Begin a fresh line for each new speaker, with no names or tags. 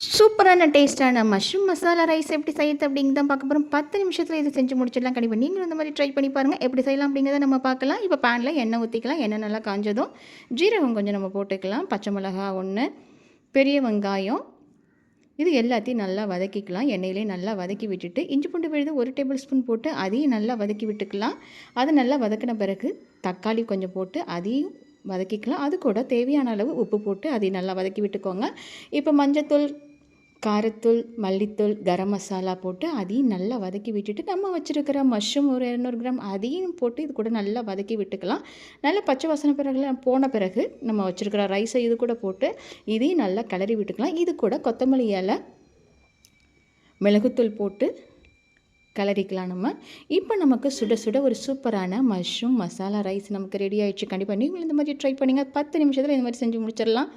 சூப்பரான டேஸ்ட்டான mushroom masala rice எப்படி செய்யுது அப்படிங்கிறத தான் பார்க்க போகிறோம். 10 நிமிஷத்தில் இது செஞ்சு முடிச்சிடலாம். கண்டிப்பாக நீங்களும் இந்த மாதிரி ட்ரை பண்ணி பாருங்கள். எப்படி செய்யலாம் அப்படிங்கிறத நம்ம பார்க்கலாம். இப்போ பேனில் எண்ணெய் ஊற்றிக்கலாம். எண்ணெய் நல்லா காஞ்சதும் ஜீரகம் கொஞ்சம் நம்ம போட்டுக்கலாம். பச்சை மிளகா 1, பெரிய வெங்காயம், இது எல்லாத்தையும் நல்லா வதக்கிக்கலாம். எண்ணெயிலே நல்லா வதக்கி விட்டுட்டு இஞ்சி பூண்டு விழுது 1 டேபிள் ஸ்பூன் போட்டு அதையும் நல்லா வதக்கி விட்டுக்கலாம். அது நல்லா வதக்கின பிறகு தக்காளி கொஞ்சம் போட்டு அதையும் வதக்கிக்கலாம். அது கூட தேவையான அளவு உப்பு போட்டு அதையும் நல்லா வதக்கி விட்டுக்கோங்க. இப்போ மஞ்சத்தூள், காரத்தூள், மல்லித்தூள், கரம் மசாலா போட்டு அதையும் நல்லா வதக்கி விட்டுட்டு நம்ம வச்சுருக்கிற மஷ்ரூம் ஒரு 200 கிராம் அதையும் போட்டு இது கூட நல்லா வதக்கி விட்டுக்கலாம். நல்லா பச்சை வாசனை போன பிறகு நம்ம வச்சுருக்கிற ரைஸை இது கூட போட்டு இதையும் நல்லா கிளறி விட்டுக்கலாம். இது கூட கொத்தமல்லி இலை, மிளகுத்தூள் போட்டு கிளறிக்கலாம். நம்ம இப்போ நமக்கு சுட சுட ஒரு சூப்பரான மஷ்ரூம் மசாலா ரைஸ் நமக்கு ரெடி ஆகிடுச்சு. கண்டிப்பாக நீங்களும் இந்த மாதிரி ட்ரை பண்ணுங்கள். 10 நிமிஷத்தில் இந்த மாதிரி செஞ்சு முடிச்சிடலாம்.